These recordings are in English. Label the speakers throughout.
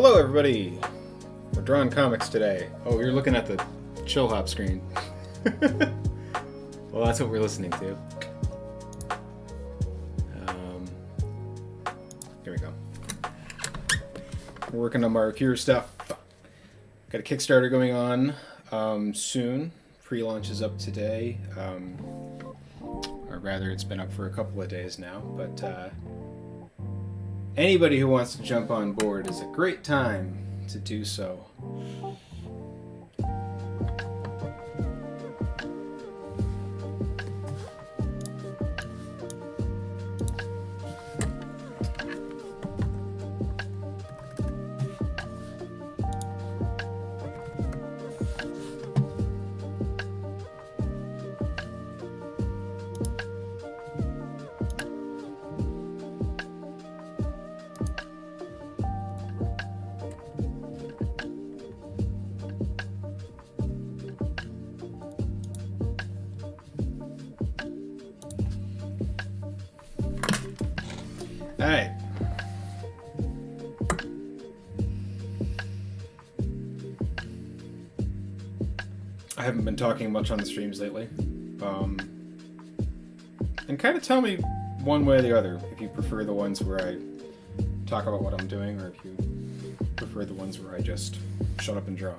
Speaker 1: Hello, everybody. We're drawing comics today. Oh, you're looking at the chill hop screen. Well, that's what we're listening to. Here we go. We're working on Maru Kiru stuff. Got a Kickstarter going on soon. Pre-launch is up today. Or rather, it's been up for a couple of days now. But anybody who wants to jump on board is a great time to do so. Alright. I haven't been talking much on the streams lately. And kind of tell me one way or the other if you prefer the ones where I talk about what I'm doing or if you prefer the ones where I just shut up and draw.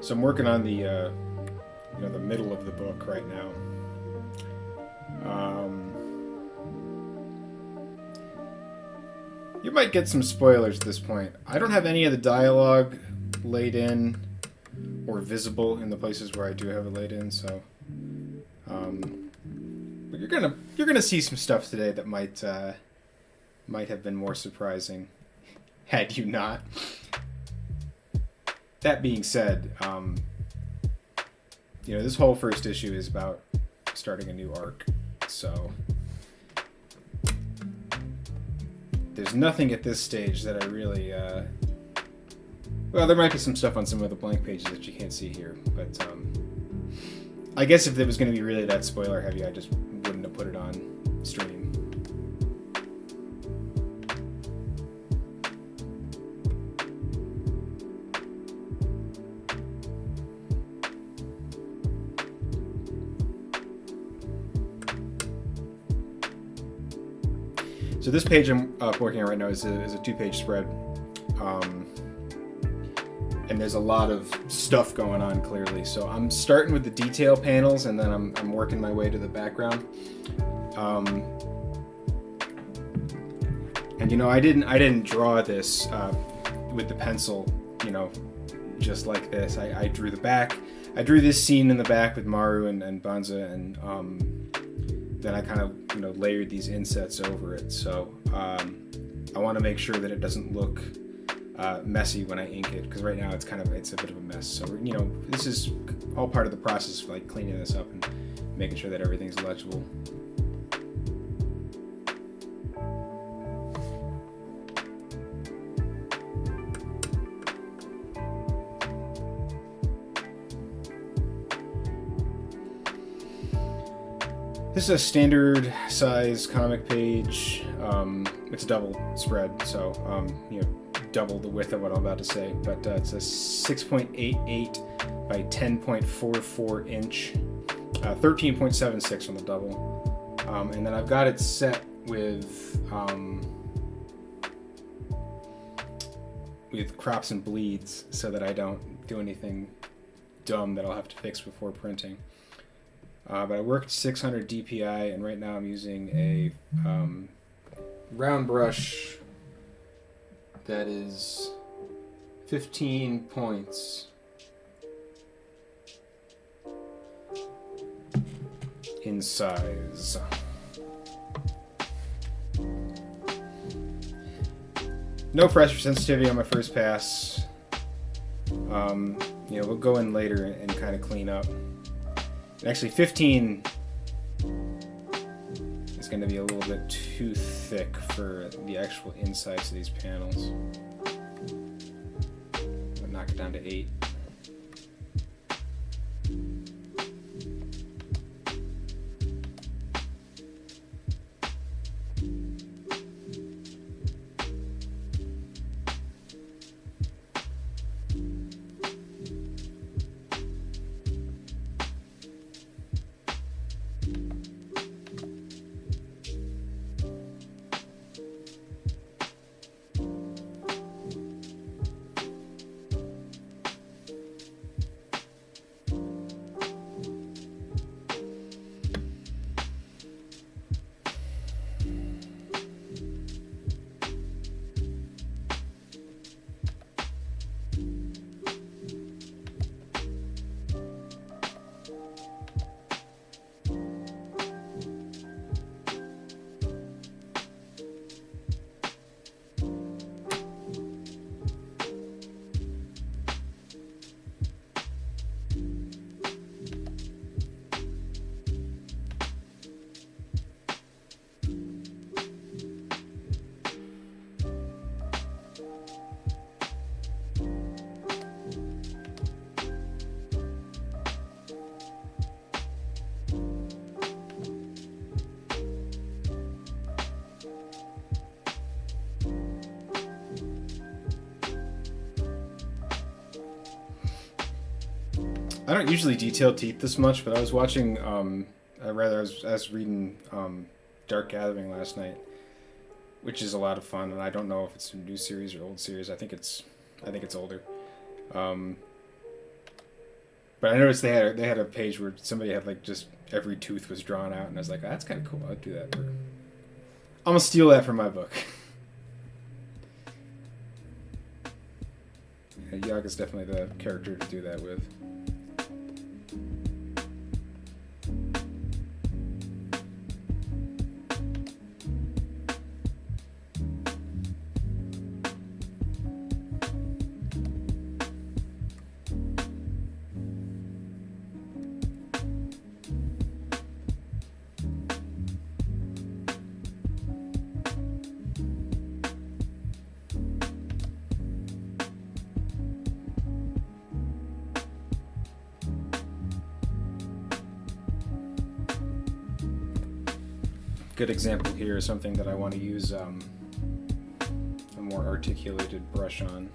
Speaker 1: So I'm working on the the middle of the book right now. You might get some spoilers at this point. I don't have any of the dialogue laid in or visible in the places where I do have it laid in, so but you're gonna see some stuff today that might have been more surprising had you not. That being said, this whole first issue is about starting a new arc, so there's nothing at this stage that I really, well, there might be some stuff on some of the blank pages that you can't see here, but I guess if it was going to be really that spoiler heavy, I just wouldn't have put it on stream. So this page I'm working on right now is a two-page spread, and there's a lot of stuff going on clearly. So I'm starting with the detail panels, and then I'm working my way to the background. And I didn't draw this with the pencil, just like this. I drew the back. I drew this scene in the back with Maru and Banza, and then I kind of layered these insets over it. So I want to make sure that it doesn't look messy when I ink it, because right now it's a bit of a mess. So this is all part of the process of like cleaning this up and making sure that everything's legible. This is a standard size comic page. It's a double spread, so double the width of what I'm about to say. But it's a 6.88 by 10.44 inch, 13.76 on the double, and then I've got it set with with crops and bleeds so that I don't do anything dumb that I'll have to fix before printing. But I worked 600 DPI, and right now I'm using a round brush that is 15 points in size. No pressure sensitivity on my first pass. We'll go in later and kind of clean up. And actually, 15 is going to be a little bit too thick for the actual insides of these panels. I'll knock it down to 8. I don't usually detail teeth this much, but I was watching, I was reading Dark Gathering last night, which is a lot of fun, and I don't know if it's a new series or old series. I think it's older. But I noticed they had a page where somebody had like just every tooth was drawn out, and I was like, oh, that's kind of cool. I'd do that. I'm gonna steal that from my book. Yaga's definitely the character to do that with. Good example here is something that I want to use a more articulated brush on.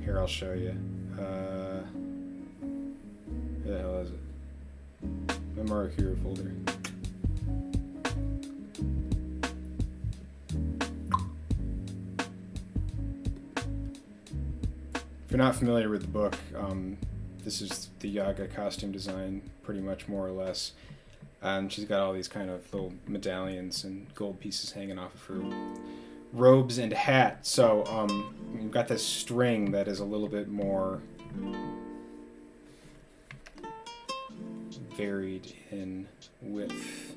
Speaker 1: Here, I'll show you. Where the hell is it? My Maru Kiru folder. If you're not familiar with the book, this is the Yaga costume design, pretty much more or less. And she's got all these kind of little medallions and gold pieces hanging off of her robes and hat. So you've got this string that is a little bit more varied in width.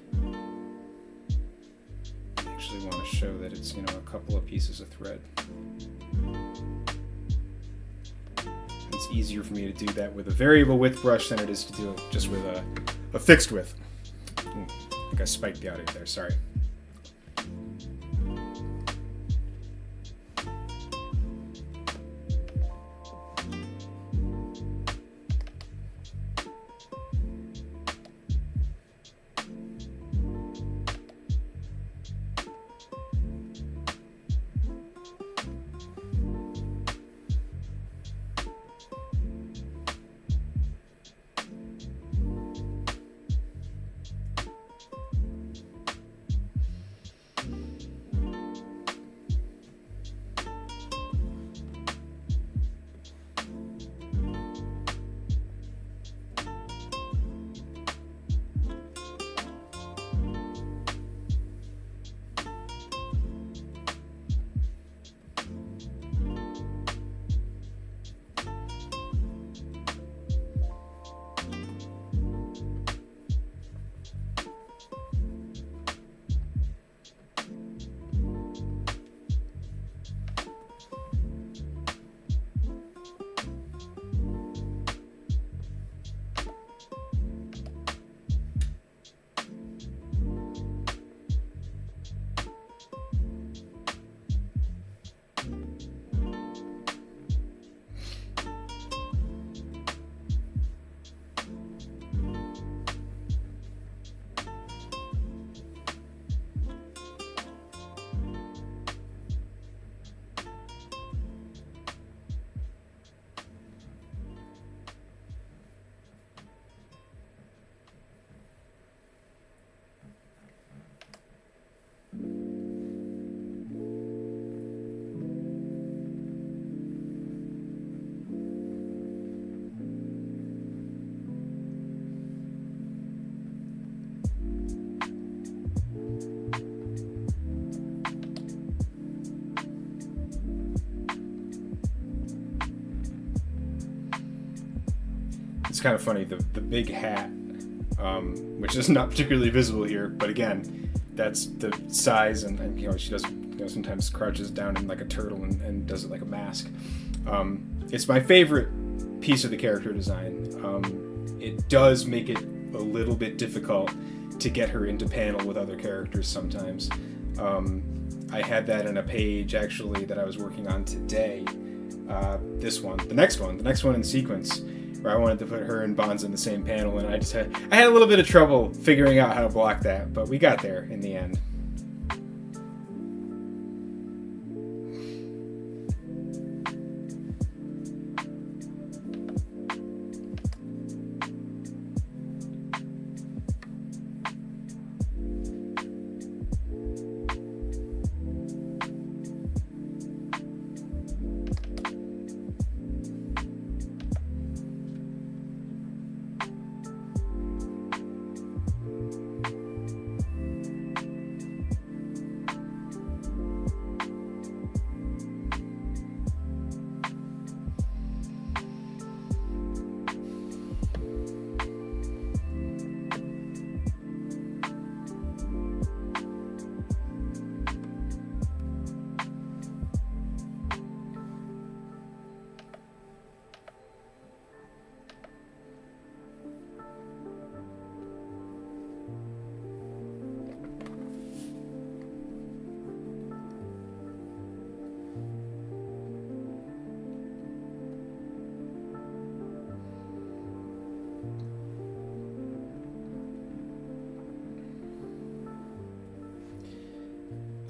Speaker 1: I actually want to show that it's, a couple of pieces of thread. It's easier for me to do that with a variable width brush than it is to do it just with a fixed width. Ooh, I think I spiked the audio there, sorry. kind of funny. The big hat, which is not particularly visible here, but again, that's the size, and you know, she does, you know, sometimes crouches down in like a turtle and does it like a mask. It's my favorite piece of the character design. It does make it a little bit difficult to get her into panel with other characters sometimes. I had that in a page actually that I was working on today. The next one in sequence, where I wanted to put her and Bonza in the same panel, and I had a little bit of trouble figuring out how to block that, but we got there in the end.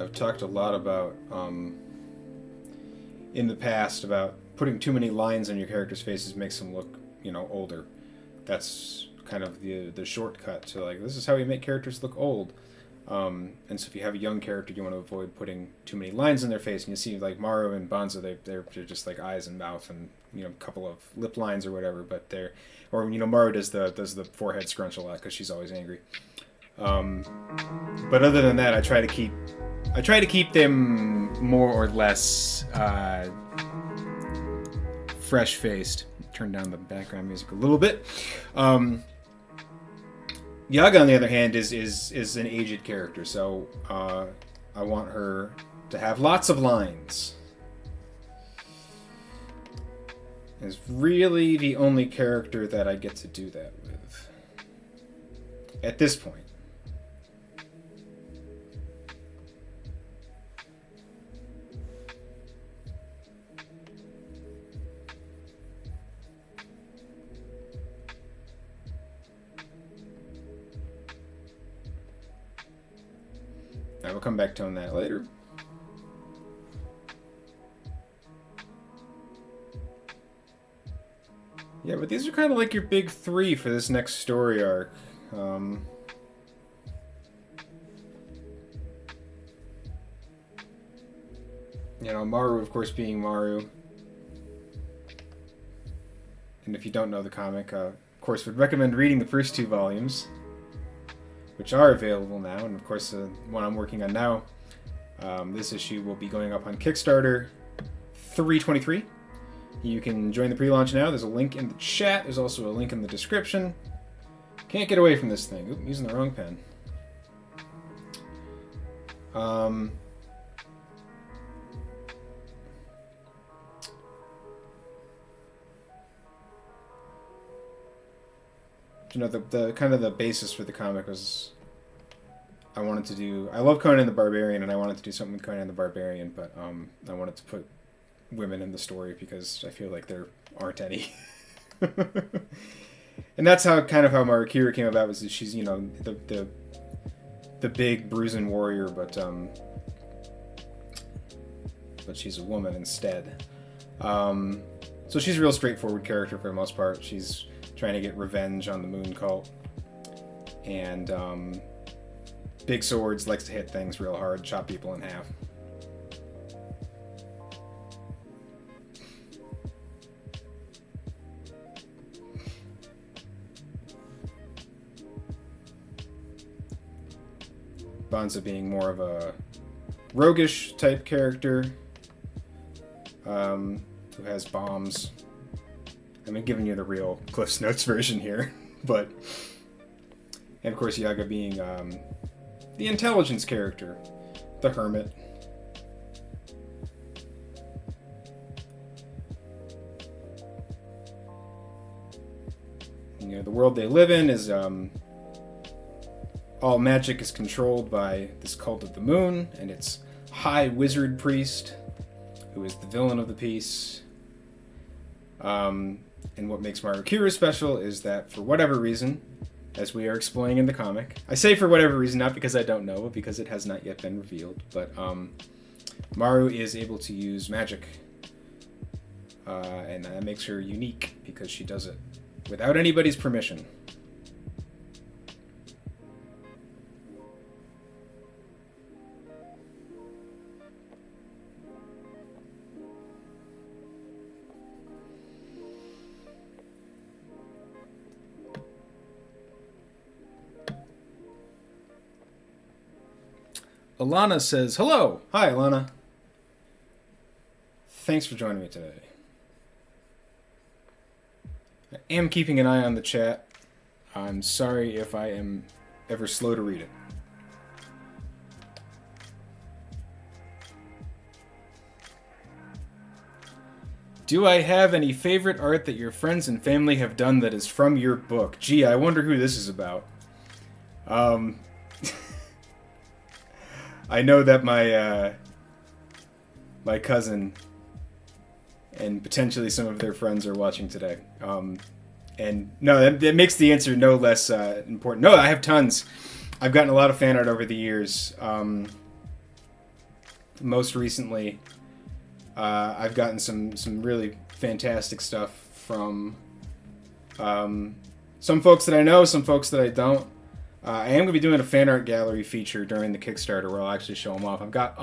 Speaker 1: I've talked a lot about, in the past, about putting too many lines on your character's faces makes them look, you know, older. That's kind of the shortcut to, like, this is how we make characters look old. And so if you have a young character, you want to avoid putting too many lines in their face. And you see, like, Maru and Bonza, they're just like eyes and mouth and, you know, a couple of lip lines or whatever. But or, you know, Maru does the forehead scrunch a lot because she's always angry. But other than that, I try to keep them more or less fresh-faced. Turn down the background music a little bit. Yaga, on the other hand, is an aged character, so I want her to have lots of lines. Is really the only character that I get to do that with at this point. I will come back to on that later. Yeah, but these are kind of like your big three for this next story arc. You know, Maru, of course, being Maru. And if you don't know the comic, of course, would recommend reading the first 2 volumes, which are available now. And of course, the one I'm working on now, this issue will be going up on Kickstarter 3/23. You can join the pre-launch now. There's a link in the chat. There's also a link in the description. Can't get away from this thing. Oop, I'm using the wrong pen. You know, the kind of the basis for the comic was I love Conan the Barbarian, and I wanted to do something with Conan the Barbarian, but I wanted to put women in the story because I feel like there aren't any. And that's how Maru Kiru came about, was that she's, you know, the big bruising warrior, but she's a woman instead. So she's a real straightforward character for the most part. She's trying to get revenge on the Moon Cult, and big swords, likes to hit things real hard, chop people in half. Bonza being more of a roguish type character, who has bombs. I'm giving you the real Cliff's Notes version here, but... And of course, Yaga being the intelligence character, the hermit. You know, the world they live in is all magic is controlled by this cult of the moon and its high wizard priest, who is the villain of the piece. And what makes Maru Kiru special is that, for whatever reason, as we are explaining in the comic, I say for whatever reason, not because I don't know, but because it has not yet been revealed, but Maru is able to use magic, and that makes her unique because she does it without anybody's permission. Alana says, hello! Hi, Alana. Thanks for joining me today. I am keeping an eye on the chat. I'm sorry if I am ever slow to read it. Do I have any favorite art that your friends and family have done that is from your book? Gee, I wonder who this is about. I know that my cousin and potentially some of their friends are watching today. And no, that makes the answer no less important. No, I have tons. I've gotten a lot of fan art over the years. Most recently, I've gotten some really fantastic stuff from some folks that I know, some folks that I don't. I am going to be doing a fan art gallery feature during the Kickstarter where I'll actually show them off. I've got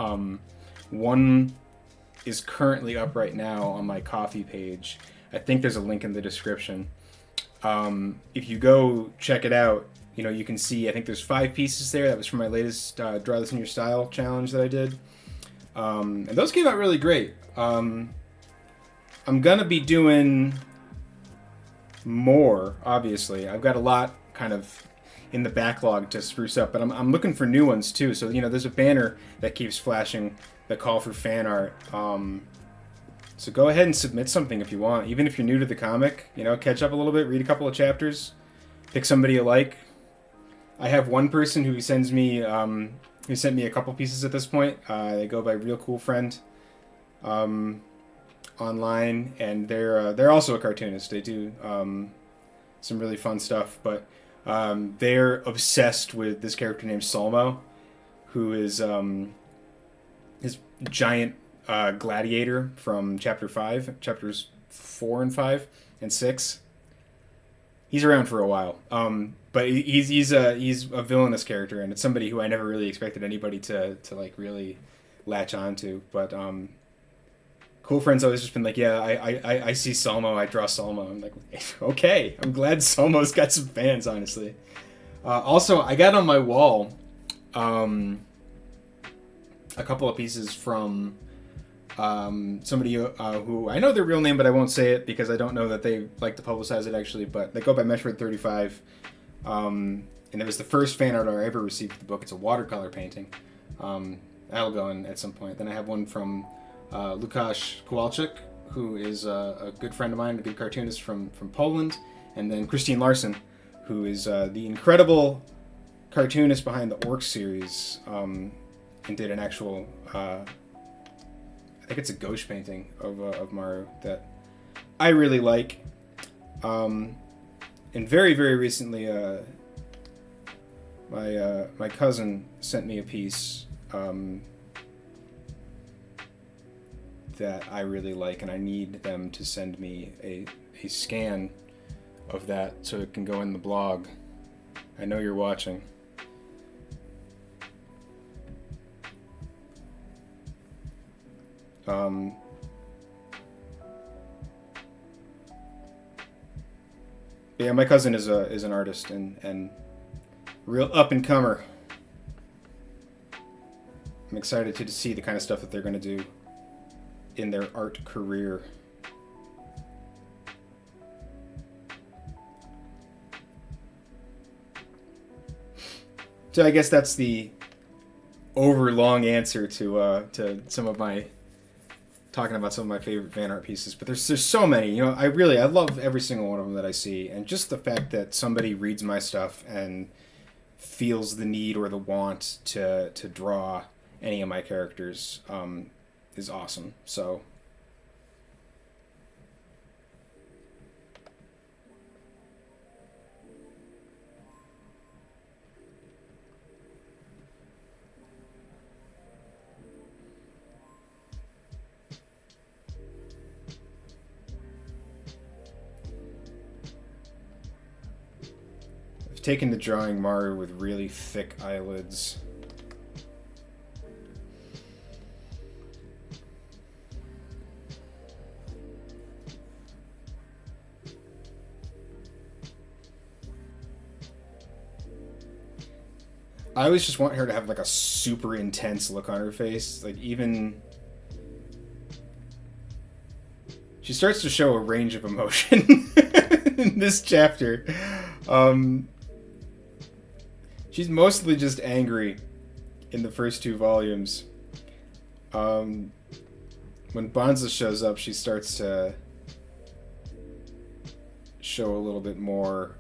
Speaker 1: one is currently up right now on my Ko-fi page. I think there's a link in the description. If you go check it out, you know, you can see, I think there's 5 pieces there. That was from my latest Draw This in Your Style challenge that I did. And those came out really great. I'm going to be doing more, obviously. I've got a lot kind of in the backlog to spruce up, but I'm looking for new ones too. So, you know, there's a banner that keeps flashing the call for fan art. So go ahead and submit something if you want. Even if you're new to the comic, you know, catch up a little bit, read a couple of chapters, pick somebody you like. I have one person who sends me, who sent me a couple pieces at this point. They go by Real Cool Friend online, and they're also a cartoonist. They do some really fun stuff, but they're obsessed with this character named Salmo, who is his giant gladiator from chapters 4 and 5 and 6. He's around for a while, but he's a villainous character, and it's somebody who I never really expected anybody to like really latch onto. But Cool Friend's always just been like, yeah, I see Salmo, I draw Salmo. I'm like, okay, I'm glad Salmo's got some fans, honestly. Also, I got on my wall a couple of pieces from somebody who I know their real name, but I won't say it because I don't know that they like to publicize it actually, but they go by Meshford35. And it was the first fan art I ever received for the book. It's a watercolor painting. That'll go in at some point. Then I have one from Lukasz Kowalczyk, who is a good friend of mine, a good cartoonist from Poland. And then Christine Larson, who is the incredible cartoonist behind the Orc series, and did an actual... I think it's a gouache painting of Maru that I really like. And very, very recently, my cousin sent me a piece that I really like, and I need them to send me a scan of that so it can go in the blog. I know you're watching. Yeah, my cousin is an artist and real up and comer. I'm excited to see the kind of stuff that they're going to do in their art career. So I guess that's the over-long answer to some of my talking about some of my favorite fan art pieces. But there's so many. You know, I love every single one of them that I see, and just the fact that somebody reads my stuff and feels the need or the want to draw any of my characters is awesome. So. I've taken to drawing Maru with really thick eyelids. I always just want her to have like a super intense look on her face. Like even she starts to show a range of emotion in this chapter. She's mostly just angry in the first two volumes. When Bonza shows up, she starts to show a little bit more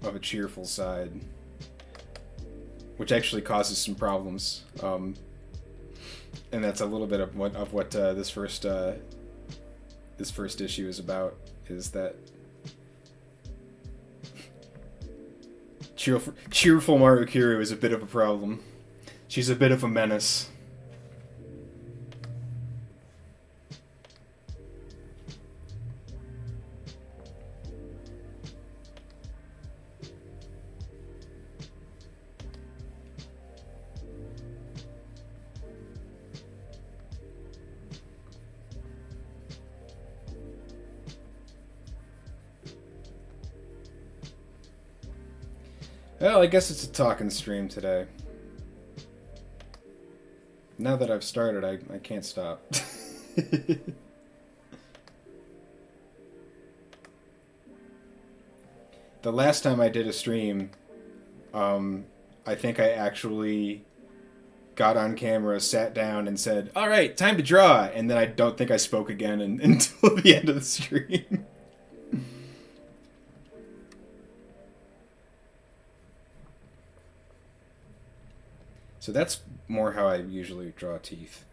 Speaker 1: of a cheerful side, which actually causes some problems. And that's a little bit of what this first issue is about. Is that cheerful Maru Kiru is a bit of a problem. She's a bit of a menace. Well, I guess it's a talking stream today. Now that I've started, I can't stop. The last time I did a stream, I think I actually got on camera, sat down, and said, "All right, time to draw," and then I don't think I spoke again until the end of the stream. So that's more how I usually draw teeth.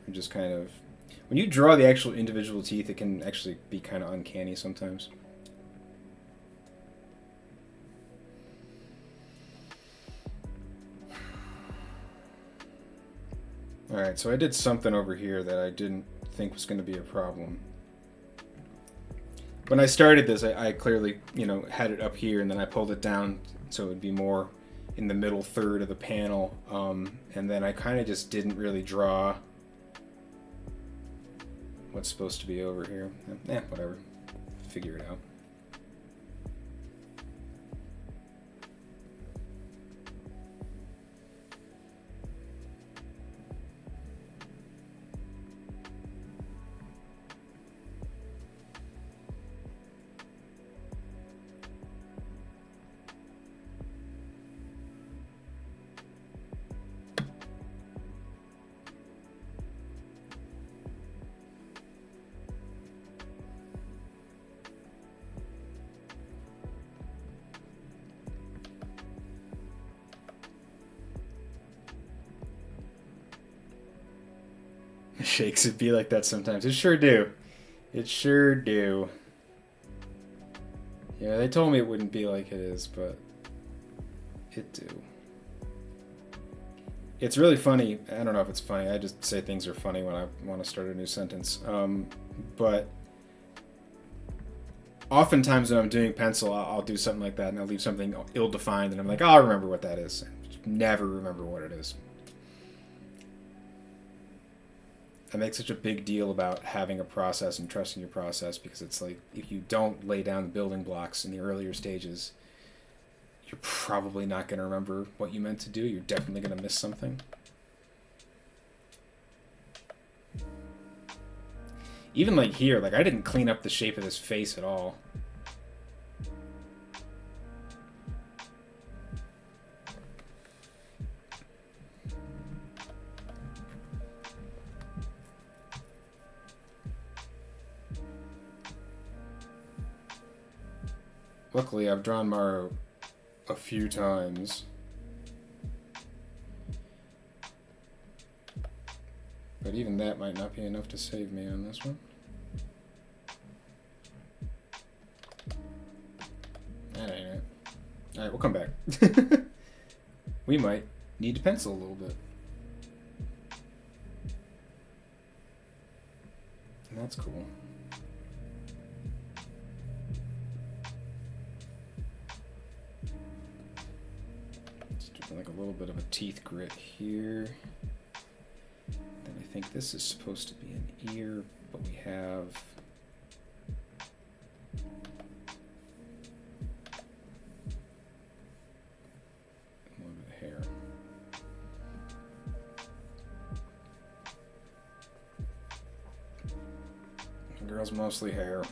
Speaker 1: I'm just kind of... When you draw the actual individual teeth, it can actually be kind of uncanny sometimes. Alright, so I did something over here that I didn't think was going to be a problem. When I started this, I clearly, had it up here, and then I pulled it down so it would be more in the middle third of the panel, and then I kind of just didn't really draw what's supposed to be over here. Whatever. Figure it out. Shakes it be like that sometimes. It sure do. It sure do. Yeah, they told me it wouldn't be like it is, but it do. It's really funny. I don't know if it's funny. I just say things are funny when I want to start a new sentence. But oftentimes when I'm doing pencil, I'll do something like that, and I'll leave something ill-defined, and I'm like, I'll remember what that is. Never remember what it is. I make such a big deal about having a process and trusting your process, because it's like, if you don't lay down the building blocks in the earlier stages, you're probably not going to remember what you meant to do. You're definitely going to miss something. Even like here, like I didn't clean up the shape of this face at all. Luckily, I've drawn Maru a few times. But even that might not be enough to save me on this one. That ain't it. Alright, we'll come back. We might need to pencil a little bit. And that's cool. Just do like a little bit of a teeth grit here. Then I think this is supposed to be an ear, but we have a little bit of hair. The girl's mostly hair.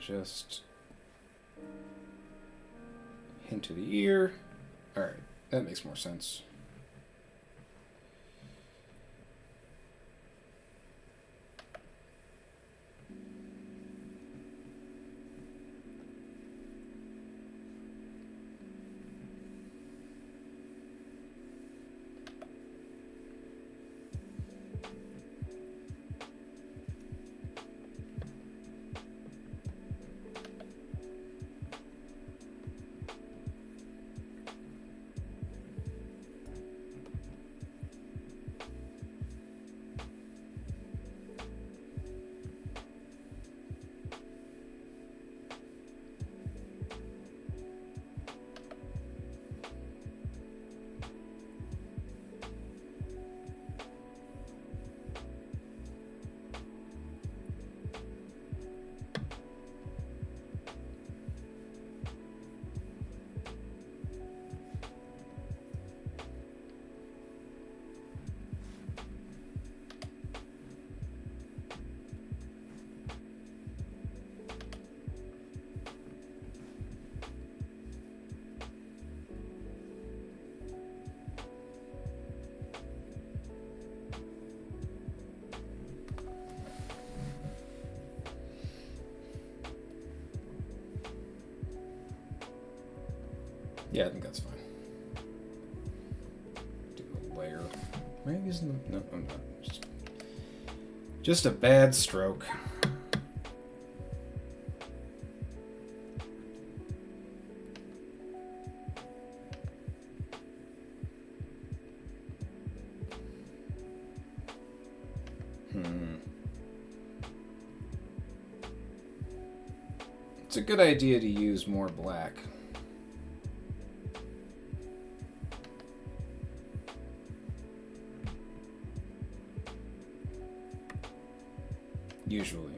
Speaker 1: Just hint to the ear. All right, that makes more sense. Yeah, I think that's fine. Do a layer. Am I using the... No, I'm not. Just a bad stroke. It's a good idea to use more black. Usually.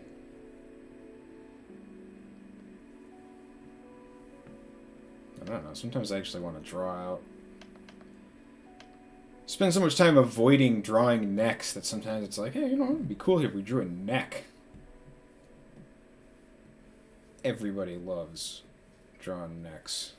Speaker 1: I don't know, sometimes I actually want to draw out. Spend so much time avoiding drawing necks that sometimes it's like, hey, you know, it'd be cool if we drew a neck. Everybody loves drawn necks.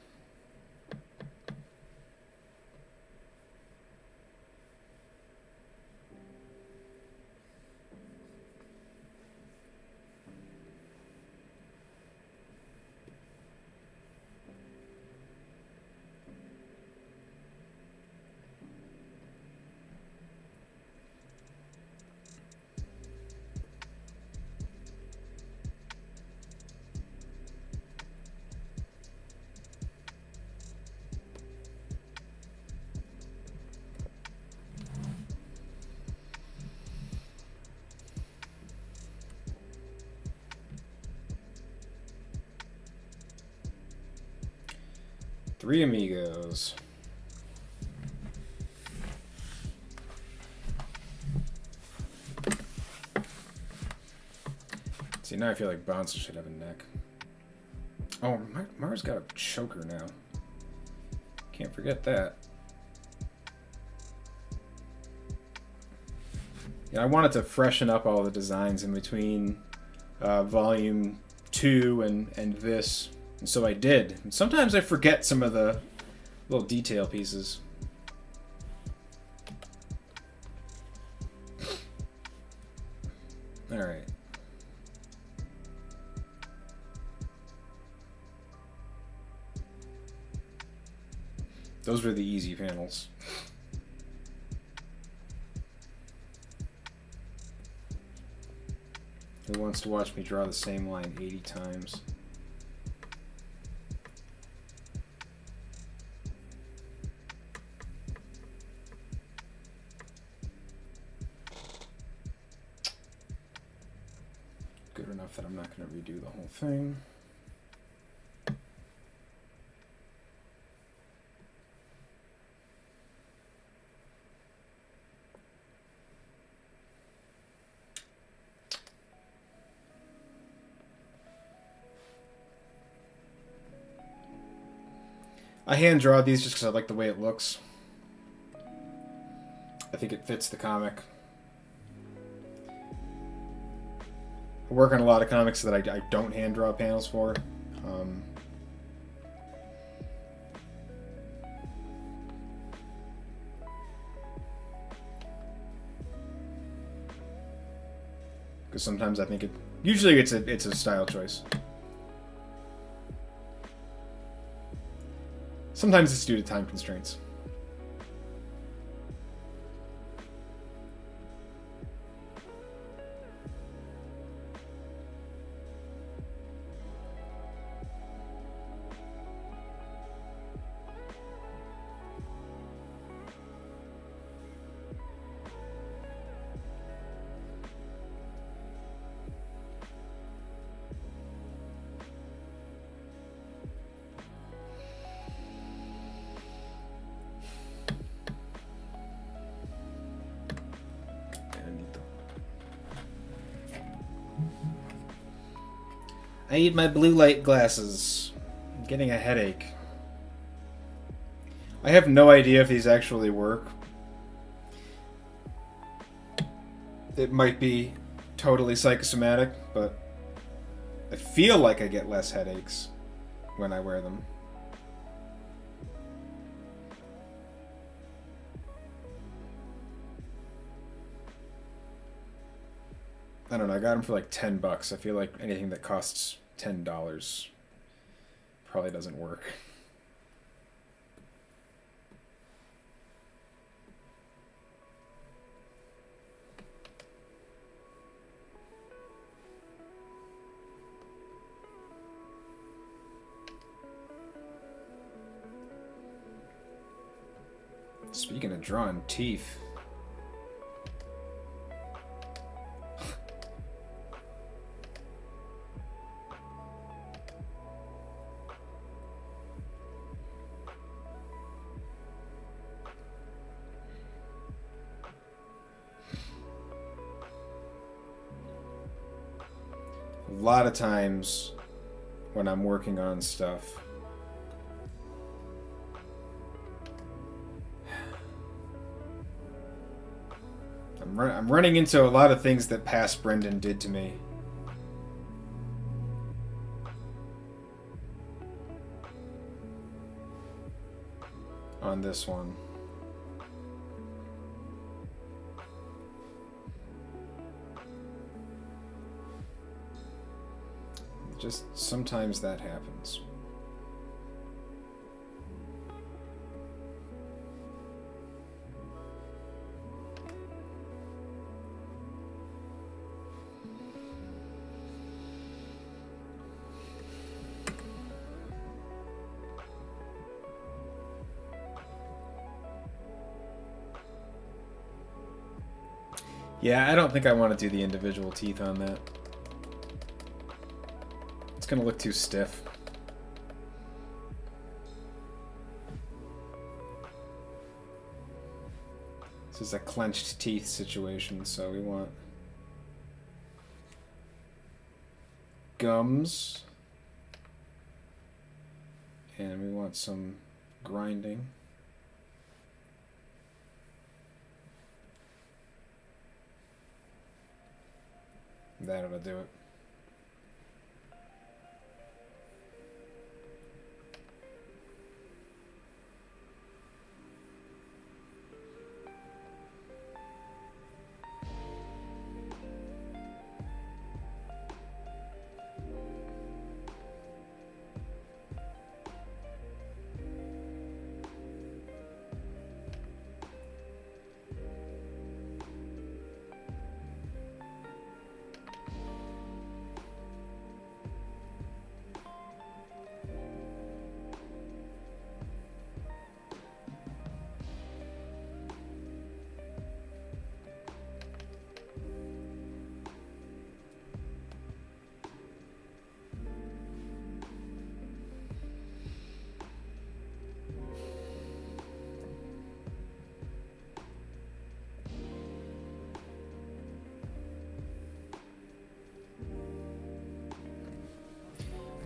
Speaker 1: Three amigos. See, now I feel like Bonza should have a neck. Oh, Maru's got a choker now. Can't forget that. Yeah, I wanted to freshen up all the designs in between volume 2 and this. And so I did. And sometimes I forget some of the little detail pieces. All right. Those were the easy panels. Who wants to watch me draw the same line 80 times? Good enough that I'm not going to redo the whole thing. I hand draw these just because I like the way it looks. I think it fits the comic. I work on a lot of comics that I don't hand draw panels for. Because sometimes I think it. Usually it's a style choice. Sometimes it's due to time constraints. I need my blue light glasses. I'm getting a headache. I have no idea if these actually work. It might be totally psychosomatic, but I feel like I get less headaches when I wear them. I don't know, I got them for like $10. I feel like anything that costs $10 probably doesn't work. Speaking of drawing teeth. A lot of times when I'm working on stuff, I'm running into a lot of things that past Brendan did to me. On this one. Just sometimes that happens. Yeah, I don't think I want to do the individual teeth on that. It's gonna look too stiff. This is a clenched teeth situation, so we want gums, and we want some grinding. That'll do it.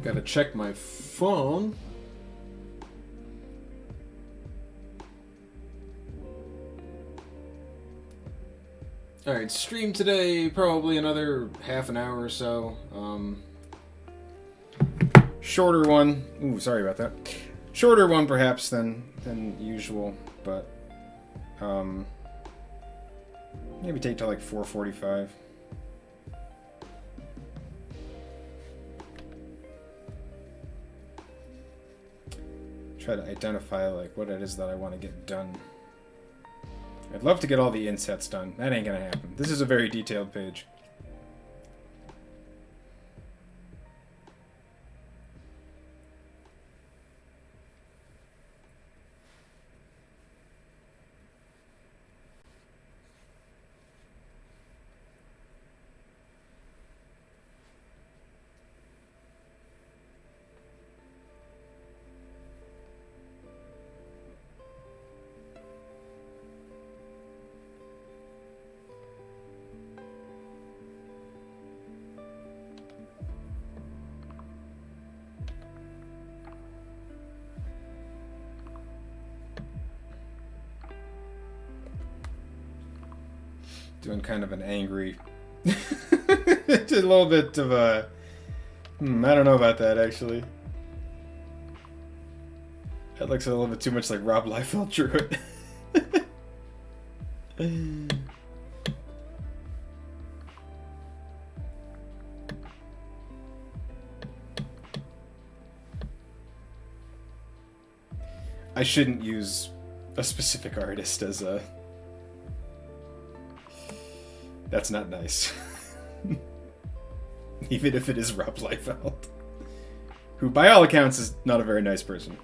Speaker 2: Gotta check my phone. Alright, stream today, probably another half an hour or so.
Speaker 1: Shorter one. Ooh, sorry about that. Shorter one perhaps than usual, but maybe take till like 4:45. Try to identify like what it is that I want to get done. I'd love to get all the insets done. That ain't gonna happen. This is a very detailed page. Doing kind of an angry... Just a little bit of a... I don't know about that, actually. That looks a little bit too much like Rob Liefeld drew it. I shouldn't use a specific artist as a... That's not nice. Even if it is Rob Liefeld. Who, by all accounts, is not a very nice person.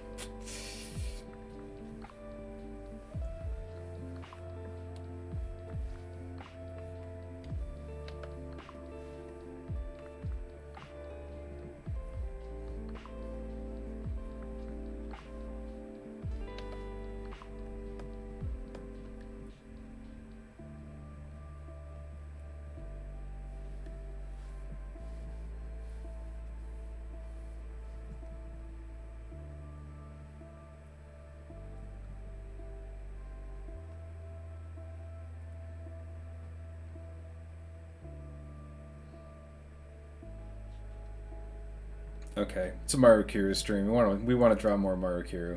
Speaker 1: Okay, it's a Maru Kiru stream. We want to draw more Maru Kiru.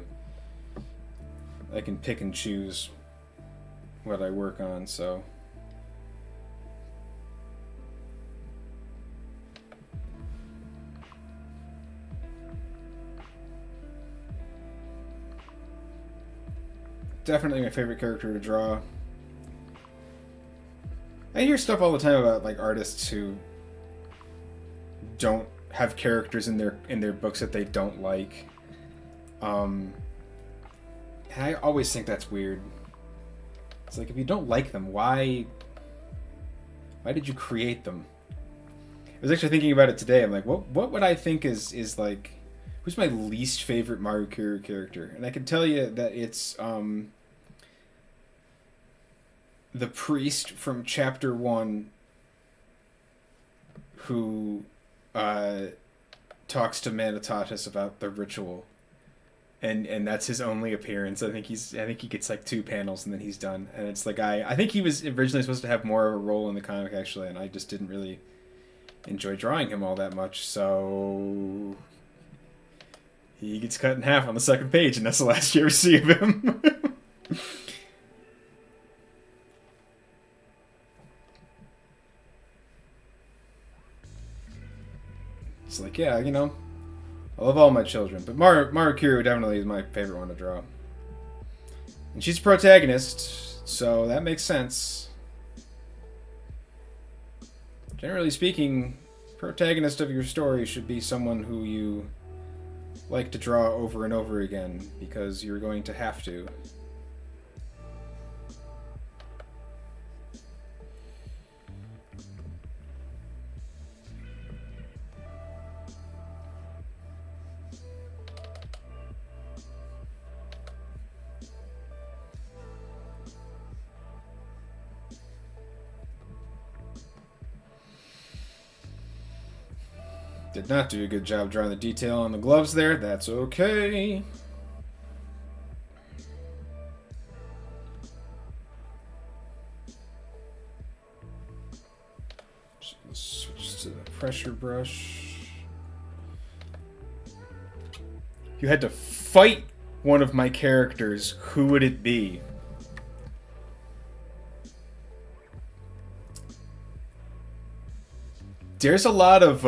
Speaker 1: I can pick and choose what I work on, so... Definitely my favorite character to draw. I hear stuff all the time about like artists who don't have characters in their books that they don't like. And I always think that's weird. It's like, if you don't like them, why did you create them? I was actually thinking about it today. I'm like, what would I think is like, who's my least favorite Maru Kiru character? And I can tell you that it's the priest from chapter 1 who talks to Manitatis about the ritual, and that's his only appearance. I think he gets like 2 panels and then he's done. And it's the guy. I think he was originally supposed to have more of a role in the comic actually, and I just didn't really enjoy drawing him all that much. So he gets cut in half on the second page, and that's the last you ever see of him. It's like, yeah, you know, I love all my children, but Maru Kiru definitely is my favorite one to draw. And she's a protagonist, so that makes sense. Generally speaking, protagonist of your story should be someone who you like to draw over and over again, because you're going to have to. Did not do a good job drawing the detail on the gloves there. That's okay. Switch to the pressure brush. You had to fight one of my characters. Who would it be? There's a lot of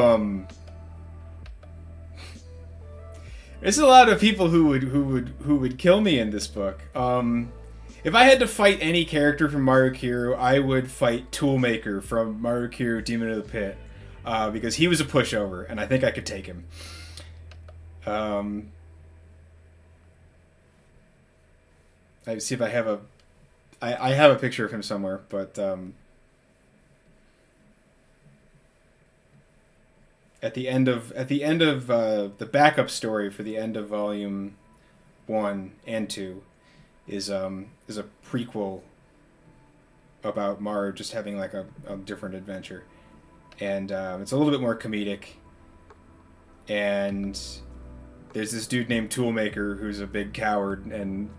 Speaker 1: people who would kill me in this book. If I had to fight any character from Maru Kiru, I would fight Toolmaker from Maru Kiru Demon of the Pit, because he was a pushover, and I think I could take him. I see if I have I have a picture of him somewhere, but at the end of the backup story for the end of volume 1 and 2 is a prequel about Maru just having like a different adventure, and it's a little bit more comedic, and there's this dude named Toolmaker who's a big coward and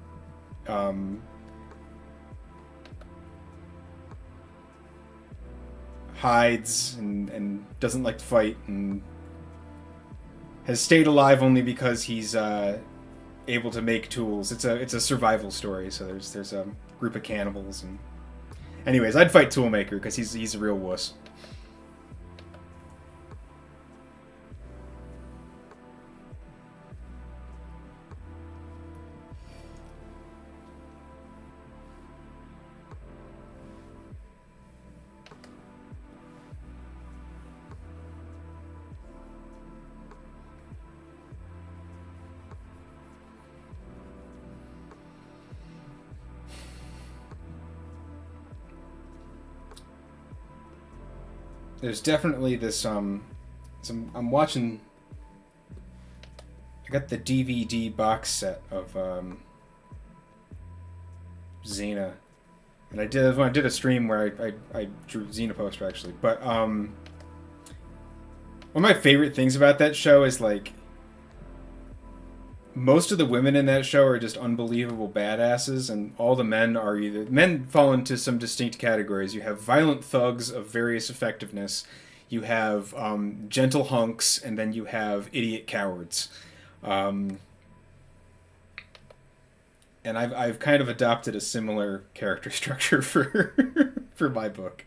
Speaker 1: hides and doesn't like to fight and has stayed alive only because he's able to make tools. It's a survival story, so there's a group of cannibals, and anyways, I'd fight Toolmaker because he's a real wuss. There's definitely this I'm watching. I got the DVD box set of Xena, and I did a stream where I drew Xena poster actually. But one of my favorite things about that show is like most of the women in that show are just unbelievable badasses, and all the men are either... Men fall into some distinct categories. You have violent thugs of various effectiveness, you have gentle hunks, and then you have idiot cowards. And I've kind of adopted a similar character structure for my book.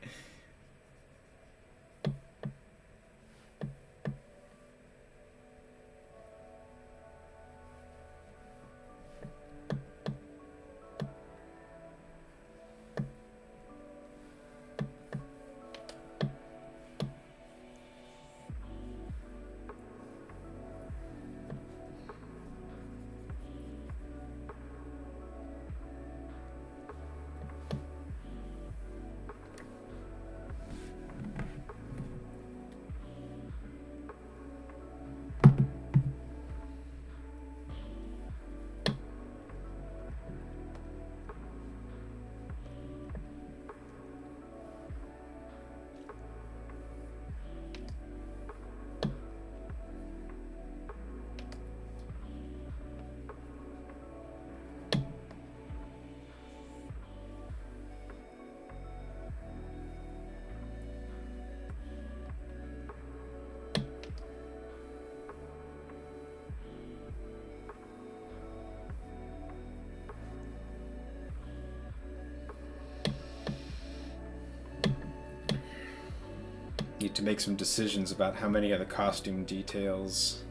Speaker 1: Need to make some decisions about how many of the costume details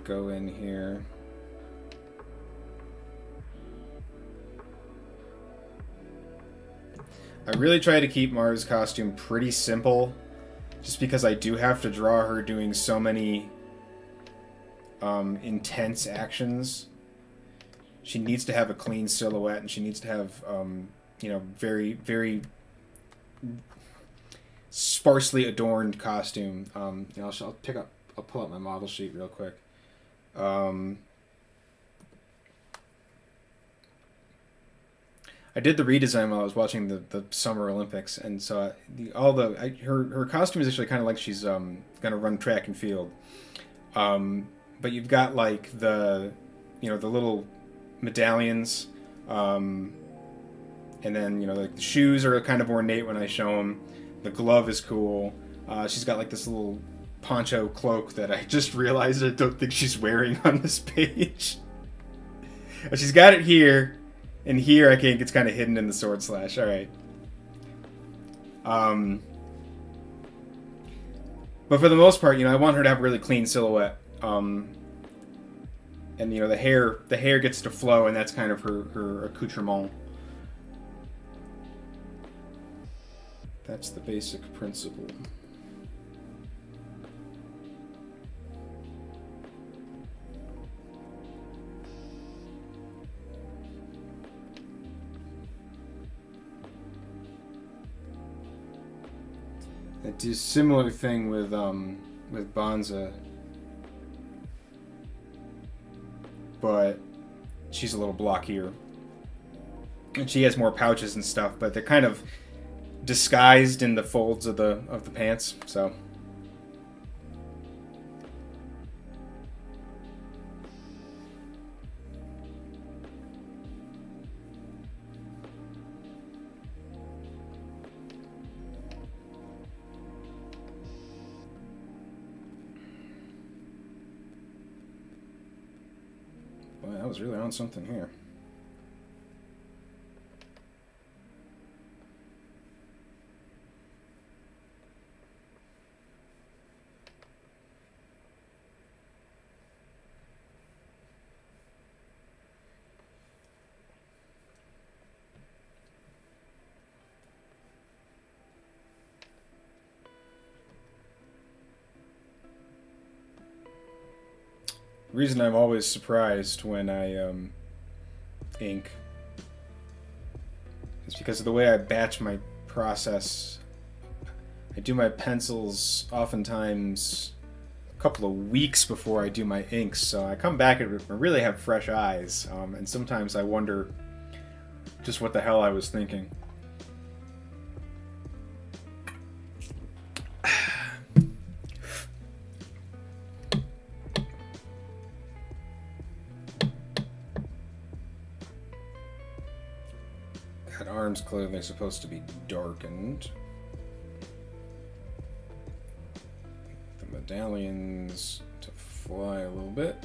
Speaker 1: go in here. I really try to keep Maru's costume pretty simple, just because I do have to draw her doing so many intense actions. She needs to have a clean silhouette, and she needs to have very, very sparsely adorned costume. I'll pull up my model sheet real quick. I did the redesign while I was watching the Summer Olympics, and so her costume is actually kind of like she's gonna run track and field. But you've got like the little medallions, and then the shoes are kind of ornate when I show them. The glove is cool. She's got like this little poncho cloak that I just realized I don't think she's wearing on this page. She's got it here, and here I think it's kind of hidden in the sword slash. All right. But for the most part, I want her to have a really clean silhouette. And the hair gets to flow, and that's kind of her accoutrement. That's the basic principle. I do a similar thing with Bonza, but she's a little blockier, and she has more pouches and stuff, but they're kind of disguised in the folds of the pants. So boy, I was really on something here. The reason I'm always surprised when I ink is because of the way I batch my process. I do my pencils oftentimes a couple of weeks before I do my inks, so I come back and really have fresh eyes, and sometimes I wonder just what the hell I was thinking. That arm's clearly supposed to be darkened. The medallions to fly a little bit.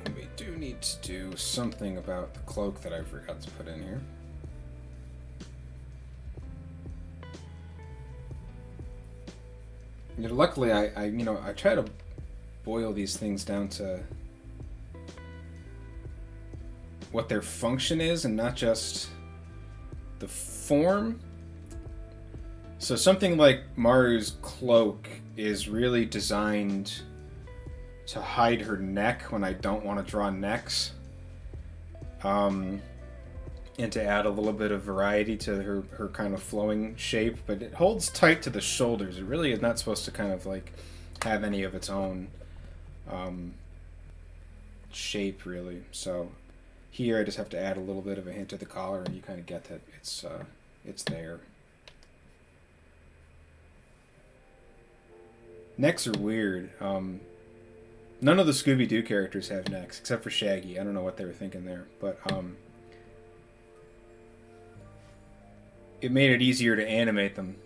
Speaker 1: And we do need to do something about the cloak that I forgot to put in here. Luckily, I try to boil these things down to what their function is and not just the form. So something like Maru's cloak is really designed to hide her neck when I don't want to draw necks, and to add a little bit of variety to her kind of flowing shape, but it holds tight to the shoulders. It really is not supposed to kind of like have any of its own shape, really. So here I just have to add a little bit of a hint to the collar, and you kind of get that it's there. Necks are weird. None of the Scooby-Doo characters have necks except for Shaggy. I don't know what they were thinking there, but it made it easier to animate them.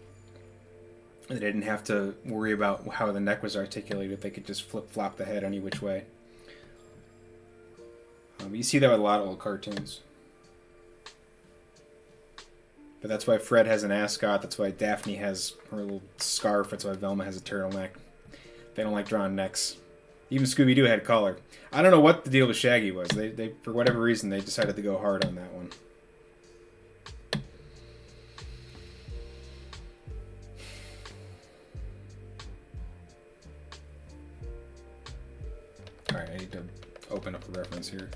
Speaker 1: They didn't have to worry about how the neck was articulated. They could just flip-flop the head any which way. You see that with a lot of old cartoons. But that's why Fred has an ascot. That's why Daphne has her little scarf. That's why Velma has a turtleneck. They don't like drawing necks. Even Scooby-Doo had collar. I don't know what the deal with Shaggy was. They for whatever reason, they decided to go hard on that one. Alright, I need to open up a reference here.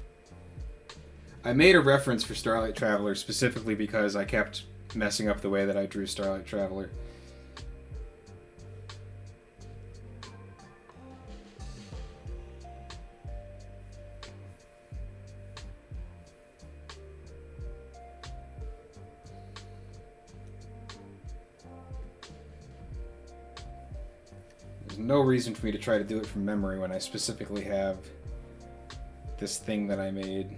Speaker 1: I made a reference for Starlight Traveler specifically because I kept messing up the way that I drew Starlight Traveler. There's no reason for me to try to do it from memory when I specifically have this thing that I made.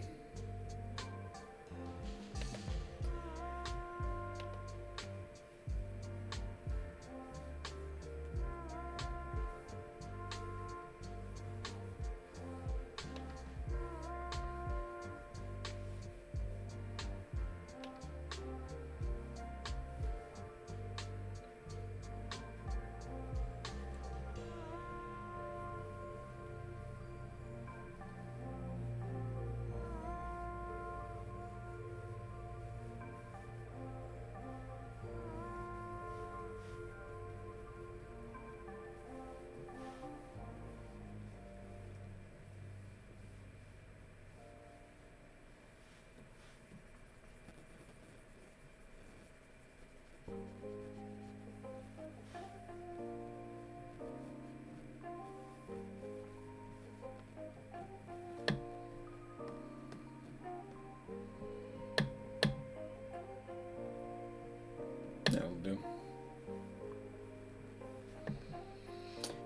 Speaker 1: That'll do.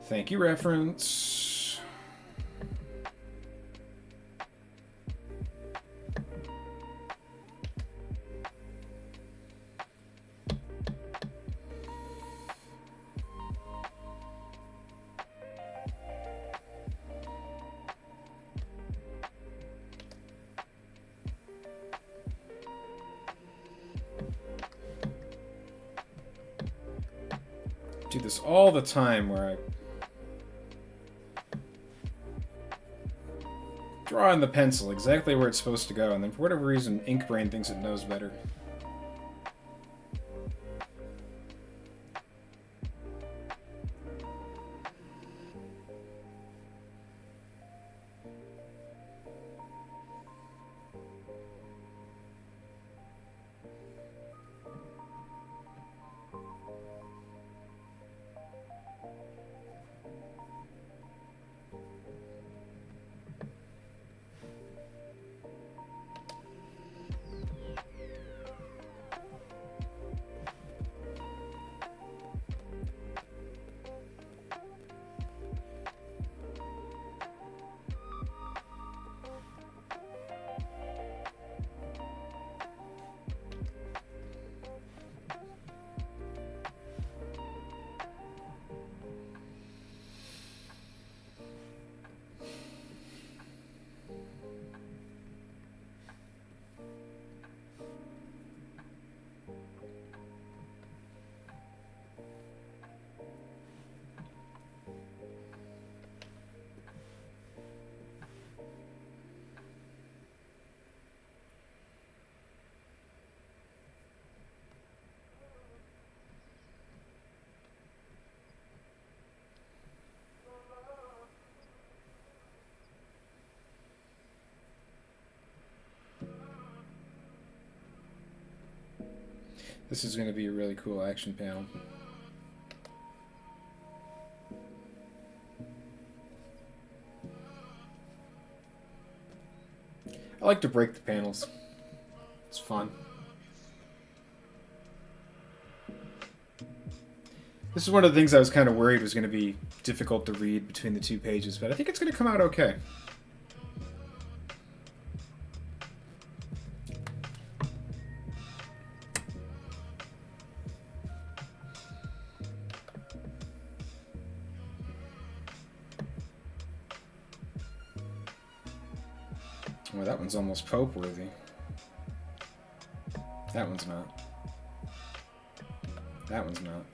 Speaker 1: Thank you, reference. Do this all the time where I draw on the pencil exactly where it's supposed to go, and then for whatever reason, Inkbrain thinks it knows better. This is going to be a really cool action panel. I like to break the panels. It's fun. This is one of the things I was kind of worried was going to be difficult to read between the two pages, but I think it's going to come out okay. Well, that one's almost Pope-worthy. That one's not. That one's not.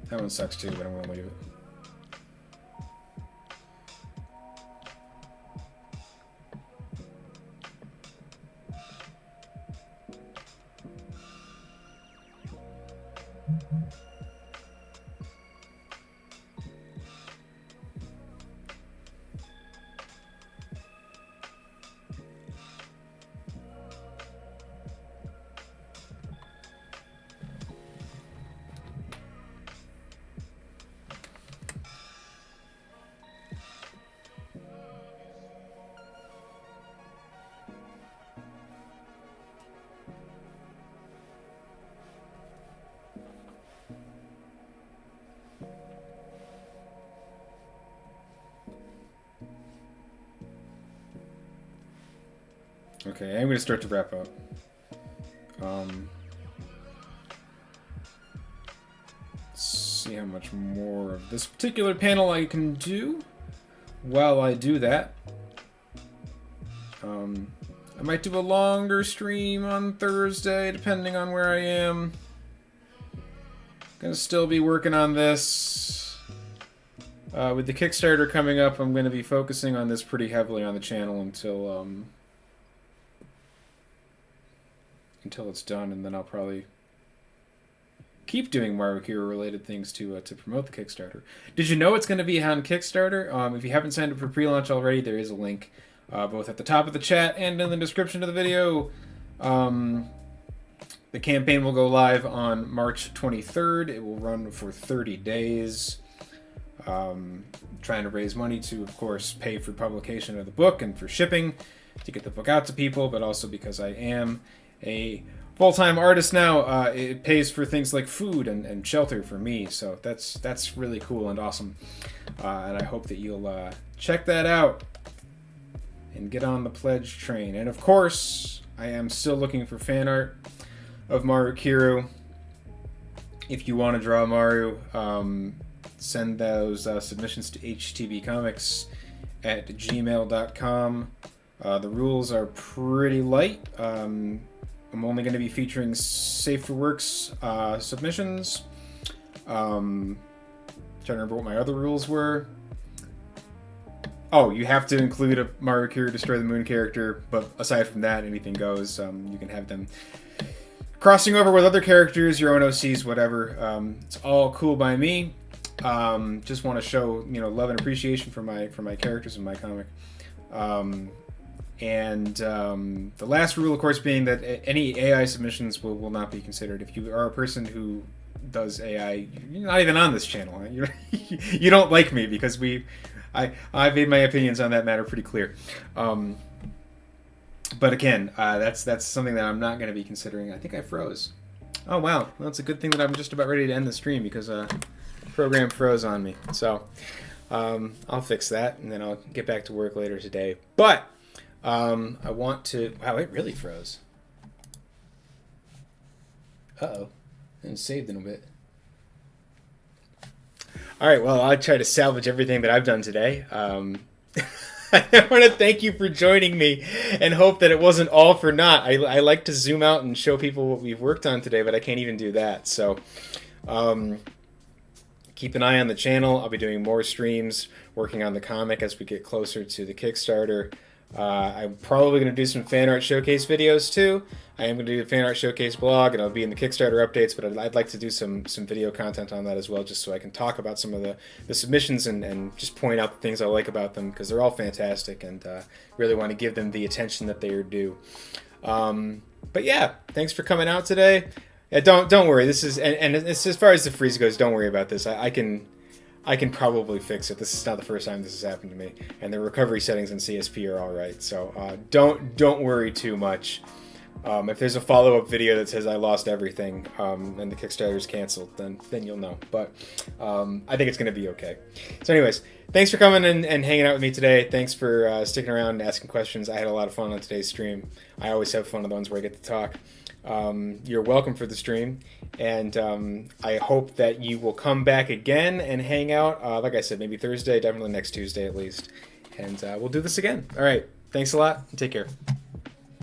Speaker 1: That one sucks too, but I'm gonna leave it. Okay, I'm going to start to wrap up. Let's see how much more of this particular panel I can do. While I do that, I might do a longer stream on Thursday, depending on where I am. Gonna still be working on this. With the Kickstarter coming up, I'm gonna be focusing on this pretty heavily on the channel until it's done, and then I'll probably keep doing Maru Kiru related things to promote the Kickstarter. Did you know it's going to be on Kickstarter? If you haven't signed up for pre-launch already, there is a link both at the top of the chat and in the description of the video. The campaign will go live on March 23rd. It will run for 30 days. Trying to raise money to, of course, pay for publication of the book and for shipping to get the book out to people, but also because I am a full-time artist now, it pays for things like food and shelter for me, so that's really cool and awesome. And I hope that you'll check that out and get on the pledge train. And of course, I am still looking for fan art of Maru Kiru. If you want to draw Maru, send those submissions to htbcomics@gmail.com. The rules are pretty light. I'm only going to be featuring Safe for Works submissions. Trying to remember what my other rules were. Oh, you have to include a Maru Kiru Destroy the Moon character, but aside from that, anything goes. You can have them crossing over with other characters, your own OCs, whatever. It's all cool by me. Just want to show love and appreciation for my characters in my comic. And the last rule, of course, being that any AI submissions will not be considered. If you are a person who does AI, you're not even on this channel. You don't like me because I've made my opinions on that matter pretty clear. But again, that's something that I'm not going to be considering. I think I froze. Oh wow, well, that's a good thing that I'm just about ready to end the stream because the program froze on me. So I'll fix that and then I'll get back to work later today. But I want to... Wow, it really froze. Uh-oh. And saved in a bit. Alright, well, I'll try to salvage everything that I've done today. I want to thank you for joining me and hope that it wasn't all for naught. I like to zoom out and show people what we've worked on today, but I can't even do that. So keep an eye on the channel. I'll be doing more streams, working on the comic as we get closer to the Kickstarter. I'm probably going to do some fan art showcase videos too. I am going to do the fan art showcase blog, and I'll be in the Kickstarter updates, but I'd like to do some video content on that as well, just so I can talk about some of the submissions and just point out the things I like about them, because they're all fantastic, and really want to give them the attention that they are due. But yeah, thanks for coming out today. Yeah, don't worry. This is and it's, as far as the freeze goes, don't worry about this. I can probably fix it. This is not the first time this has happened to me, and the recovery settings in CSP are all right. So don't worry too much. If there's a follow-up video that says I lost everything and the Kickstarter's canceled, then you'll know. But I think it's going to be okay. So anyways, thanks for coming and hanging out with me today. Thanks for sticking around and asking questions. I had a lot of fun on today's stream. I always have fun on the ones where I get to talk. You're welcome for the stream, and I hope that you will come back again and hang out. Like I said, maybe Thursday, definitely next Tuesday at least, and we'll do this again. All right, thanks a lot, and take care.